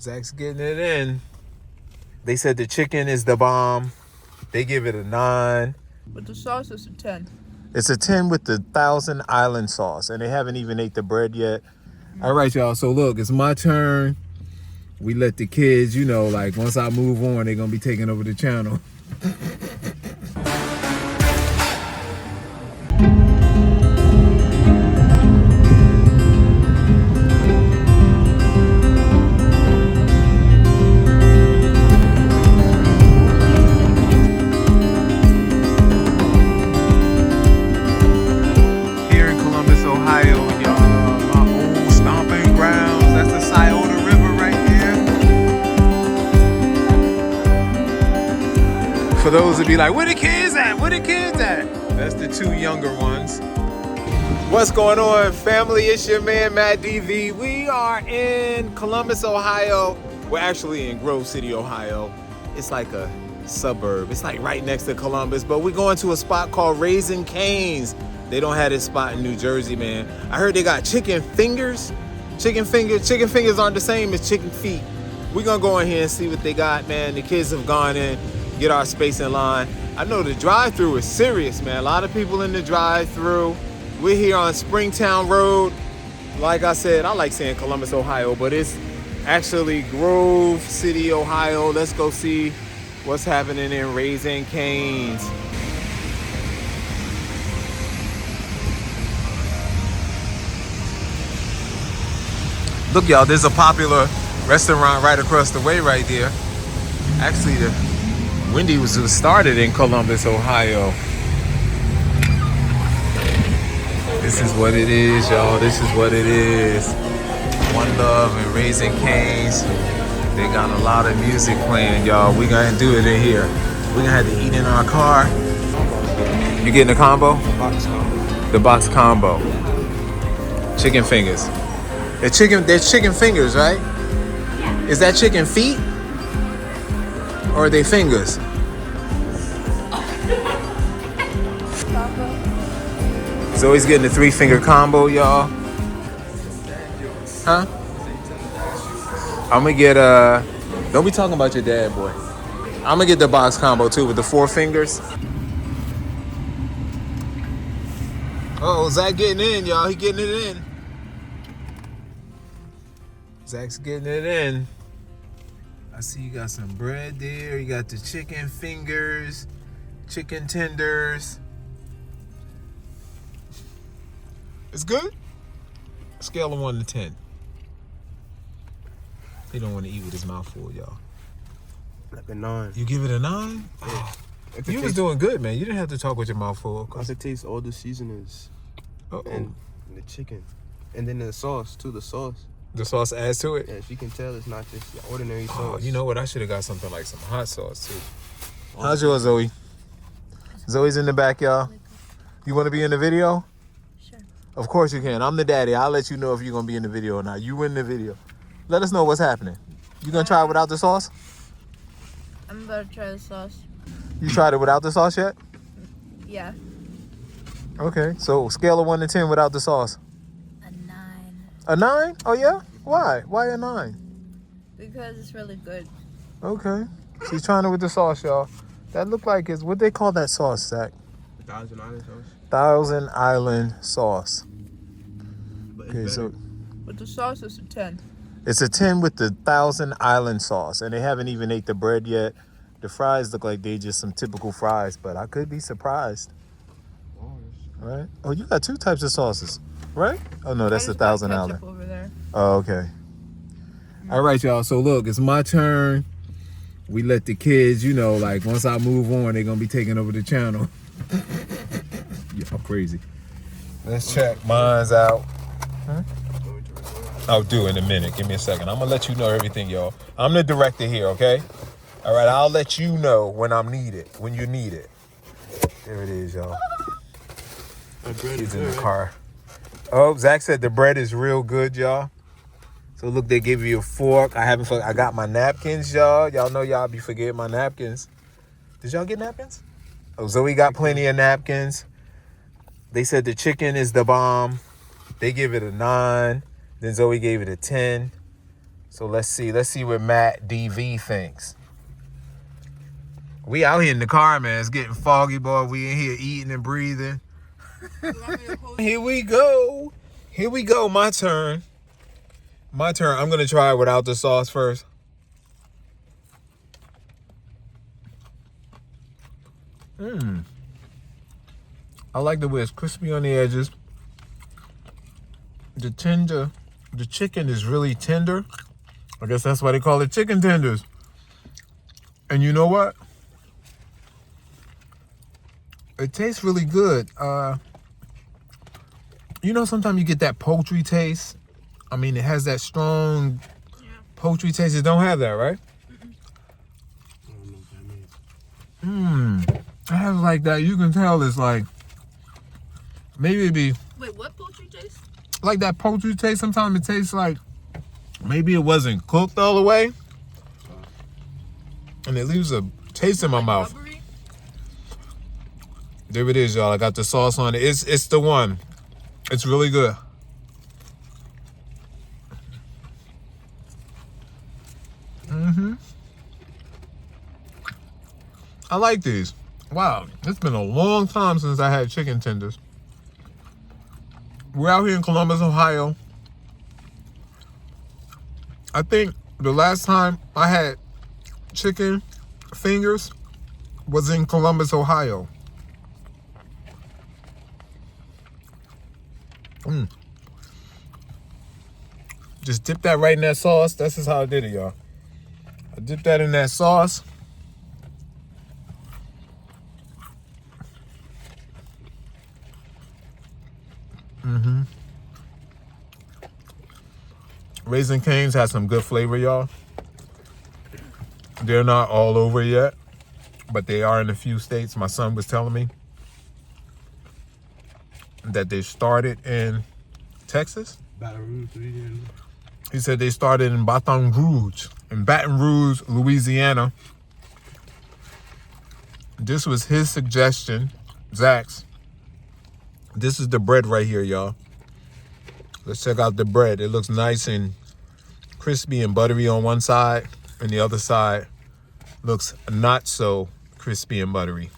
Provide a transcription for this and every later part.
Zach's getting it in. They said the chicken is the bomb. They give it a 9. But the sauce is a 10. It's a 10 with the Thousand Island sauce, and they haven't even ate the bread yet. All right, y'all. So look, it's my turn. We let the kids, like once I move on, they're gonna be taking over the channel. For those that be like, where the kids at? Where the kids at? That's the 2 younger ones. What's going on, family? It's your man, Matt DV. We are in Columbus, Ohio. We're actually in Grove City, Ohio. It's like a suburb. It's like right next to Columbus, but we're going to a spot called Raising Cane's. They don't have this spot in New Jersey, man. I heard they got chicken fingers. Chicken fingers aren't the same as chicken feet. We're gonna go in here and see what they got, man. The kids have gone in. Get our space in line. I know the drive-thru is serious, man. A lot of people in the drive-thru. We're here on Springtown Road. Like I said, I like saying Columbus, Ohio, but it's actually Grove City, Ohio. Let's go see what's happening in Raising Cane's. Look, y'all, there's a popular restaurant right across the way right there. Actually, the Wendy was started in Columbus, Ohio. This is what it is, y'all. This is what it is. One Love and Raising Cane's. They got a lot of music playing, y'all. We gonna do it in here. We gonna have to eat in our car. You getting the combo? Box combo. The box combo. Chicken fingers. They're chicken fingers, right? Yeah. Is that chicken feet? Or are they fingers? Zoe's getting the 3-finger combo, y'all. Huh? I'm gonna get don't be talking about your dad, boy. I'm gonna get the box combo too with the 4 fingers. Oh, Zach getting in, y'all. He getting it in. Zach's getting it in. I see you got some bread there. You got the chicken fingers, chicken tenders. It's good? Scale of 1 to 10. He don't want to eat with his mouth full, y'all. Like a 9. You give it a 9? Yeah. You was doing good, man. You didn't have to talk with your mouth full. Cause it tastes all the seasonings. Uh-oh. And the chicken. And then the sauce, too, the sauce. The sauce adds to it? Yeah, if you can tell, it's not just your ordinary sauce. Oh, you know what? I should have got something like some hot sauce, too. How's yours, Zoe? Zoe's in the back, y'all. You want to be in the video? Sure. Of course you can. I'm the daddy. I'll let you know if you're going to be in the video or not. You in the video. Let us know what's happening. You going to try it without the sauce? I'm about to try the sauce. You tried it without the sauce yet? Yeah. Okay. So scale of 1 to 10 without the sauce. A 9. A 9? Oh, yeah? Why? Why a 9? Because it's really good. Okay. She's trying it with the sauce, y'all. That look like it's, what they call that sauce, Zach? Thousand Island sauce. Thousand Island sauce. But Okay, so But the sauce is a 10. it's a 10 with the Thousand Island sauce, and they haven't even ate the bread yet. The fries look like they just some typical fries, but I could be surprised. All right. Oh, you got 2 types of sauces, right? Oh no, that's the Thousand Island. Over there. Oh, okay. All right, y'all. So look, it's my turn. We let the kids, like once I move on, they're gonna be taking over the channel. Y'all crazy. Let's check mine's out. Huh? I'll do in a minute. Give me a second. I'm gonna let you know everything, y'all. I'm the director here, okay? All right, I'll let you know when I'm needed, when you need it. There it is, y'all. Kids in the car. Oh, Zach said the bread is real good, y'all. So look, they give you a fork. I got my napkins, y'all. Y'all know y'all be forgetting my napkins. Did y'all get napkins? Oh, Zoe got plenty of napkins. They said the chicken is the bomb. They give it a 9. Then Zoe gave it a 10. So let's see what Matt DV thinks. We out here in the car, man. It's getting foggy, boy. We in here eating and breathing. Here we go. Here we go. My turn. My turn. I'm gonna try it without the sauce first. I like the way it's crispy on the edges. The chicken is really tender. I guess that's why they call it chicken tenders. And you know what? It tastes really good. You know, sometimes you get that poultry taste. I mean, it has that strong poultry taste. It don't have that, right? I don't know what that means. It has like that. You can tell it's like, maybe it'd be Wait, what poultry taste? like that poultry taste. Sometimes it tastes like maybe it wasn't cooked all the way. And it leaves a taste in my mouth. Rubbery? There it is, y'all. I got the sauce on it. It's the one. It's really good. I like these. Wow, it's been a long time since I had chicken tenders. We're out here in Columbus, Ohio. I think the last time I had chicken fingers was in Columbus, Ohio. Just dip that right in that sauce. That's just how I did it, y'all. I dipped that in that sauce. Raisin Cane's has some good flavor, y'all. They're not all over yet, but they are in a few states. My son was telling me that they started in Texas. Baton Rouge, Louisiana. He said they started in Baton Rouge, Louisiana. This was his suggestion, Zach's. This is the bread right here, y'all. Let's check out the bread. It looks nice and crispy and buttery on one side, and the other side looks not so crispy and buttery.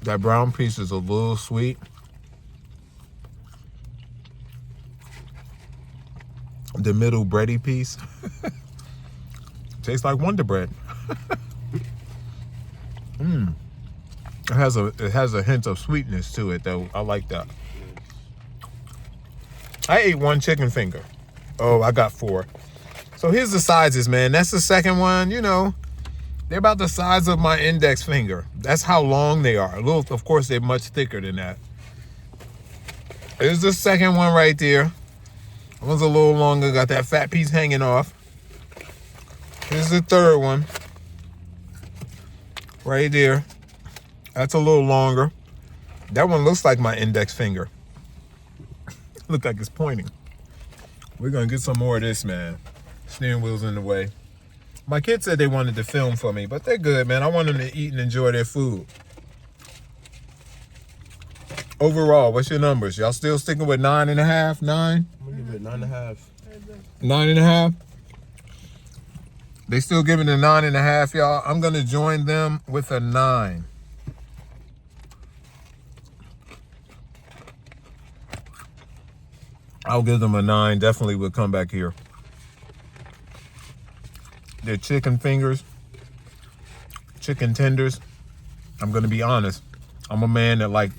That brown piece is a little sweet. The middle bready piece tastes like Wonder Bread. It has a hint of sweetness to it, though. I like that. I ate one chicken finger. Oh, I got 4. So here's the sizes, man. That's the second one. You know, they're about the size of my index finger. That's how long they are. Of course, they're much thicker than that. Here's the second one right there. That one's a little longer. Got that fat piece hanging off. Here's the third one. Right there. That's a little longer. That one looks like my index finger. Look like it's pointing. We're gonna get some more of this, man. Steering wheel's in the way. My kids said they wanted to film for me, but they're good, man. I want them to eat and enjoy their food. Overall, what's your numbers? Y'all still sticking with 9.5? 9? I'm gonna give it 9.5. 9.5? They still giving it a 9.5, y'all. I'm gonna join them with a 9. I'll give them a 9. Definitely would come back here. Their chicken fingers, chicken tenders. I'm gonna be honest. I'm a man that like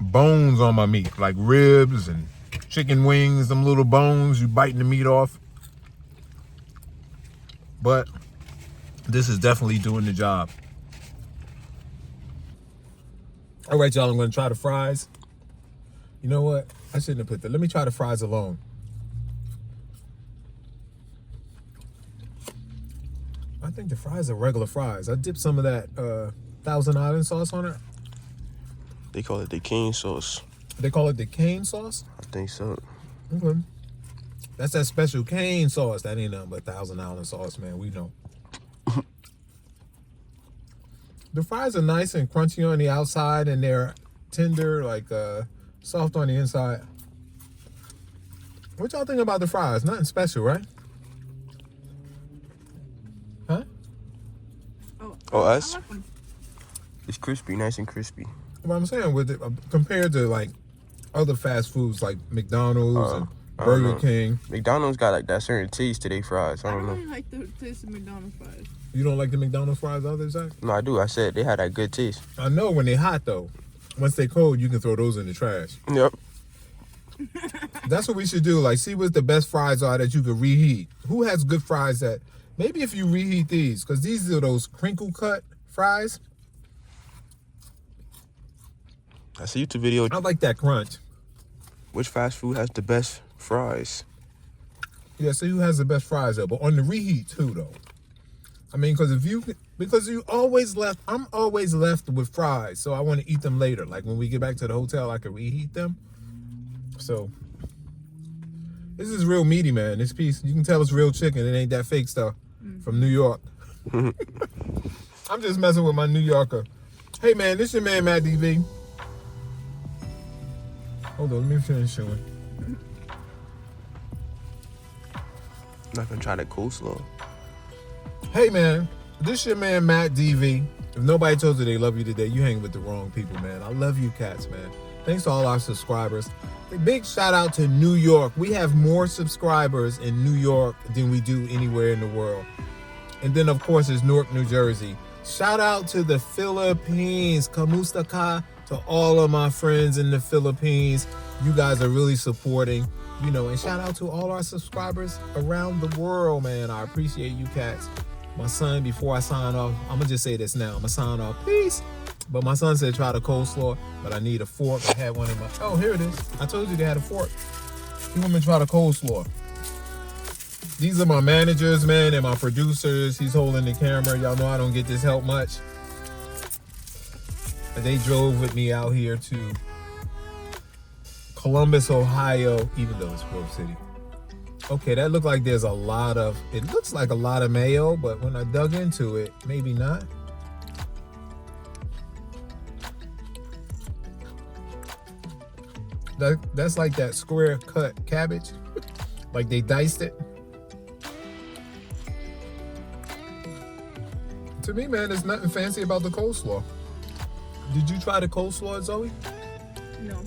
bones on my meat, like ribs and chicken wings, them little bones, you biting the meat off. But this is definitely doing the job. All right, y'all, I'm gonna try the fries. You know what? I shouldn't have put that. Let me try the fries alone. I think the fries are regular fries. I dipped some of that Thousand Island sauce on it. They call it the king sauce. They call it the cane sauce? I think so. Okay. That's that special cane sauce. That ain't nothing but Thousand Island sauce, man. We know. The fries are nice and crunchy on the outside, and they're tender, like Soft on the inside. What y'all think about the fries? Nothing special, right? Huh? Oh, us? I like 'em. It's crispy, nice and crispy. What I'm saying with it, compared to like other fast foods like McDonald's and I don't Burger know. King. McDonald's got like that certain taste to their fries. I I don't don't know. really like the taste of McDonald's fries. You don't like the McDonald's fries either, Zach? No, I do. I said they had that good taste. I know when they hot though. Once they cold, you can throw those in the trash. Yep. That's what we should do. Like, see what the best fries are that you could reheat. Who has good fries that maybe if you reheat these, because these are those crinkle cut fries. That's a YouTube video. I like that crunch. Which fast food has the best fries? Yeah, see who has the best fries though, but on the reheat too though. I mean, because you always left. I'm always left with fries, so I want to eat them later. Like when we get back to the hotel, I can reheat them. So this is real meaty, man. This piece, you can tell it's real chicken. It ain't that fake stuff from New York. I'm just messing with my New Yorker. Hey man, this your man Matt DV. Hold on, let me finish showing. Not gonna try that coleslaw. Hey man, this your man Matt DV. If nobody told you they love you today, you hang with the wrong people, man. I love you cats, man. Thanks to all our subscribers. A big shout out to New York. We have more subscribers in New York than we do anywhere in the world. And then of course it's Newark, New Jersey. Shout out to the Philippines. Kamusta ka to all of my friends in the Philippines. You guys are really supporting, you know, and shout out to all our subscribers around the world, man. I appreciate you cats. My son, before I sign off, I'm gonna just say this now. I'm gonna sign off. Peace. But my son said try the coleslaw, but I need a fork. I had one in my, oh, here it is. I told you they had a fork. You want me to try the coleslaw? These are my managers, man, and my producers. He's holding the camera. Y'all know I don't get this help much. But they drove with me out here to Columbus, Ohio, even though it's Grove City. Okay, that looked like there's a lot of, it looks like a lot of mayo, but when I dug into it, maybe not. That's like that square cut cabbage. Like they diced it. To me, man, there's nothing fancy about the coleslaw. Did you try the coleslaw, Zoe? No.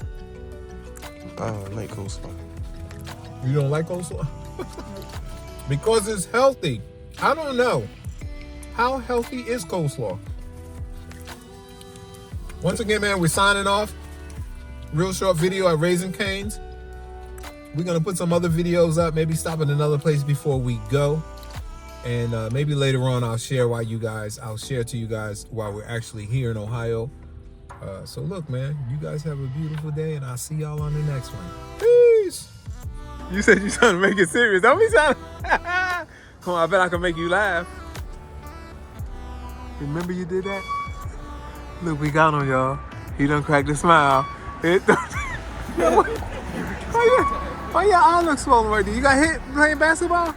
I don't like coleslaw. You don't like coleslaw? Because it's healthy. I don't know. How healthy is coleslaw? Once again, man, we're signing off. Real short video at Raising Cane's. We're going to put some other videos up. Maybe stop at another place before we go. And maybe later on I'll share to you guys while we're actually here in Ohio. So look, man, you guys have a beautiful day, and I'll see y'all on the next one. Peace. You said you're trying to make it serious. Don't be trying to... Come on, I bet I can make you laugh. Remember you did that? Look, we got him, y'all. He done cracked a smile. Why your eye look swollen right there? You got hit playing basketball?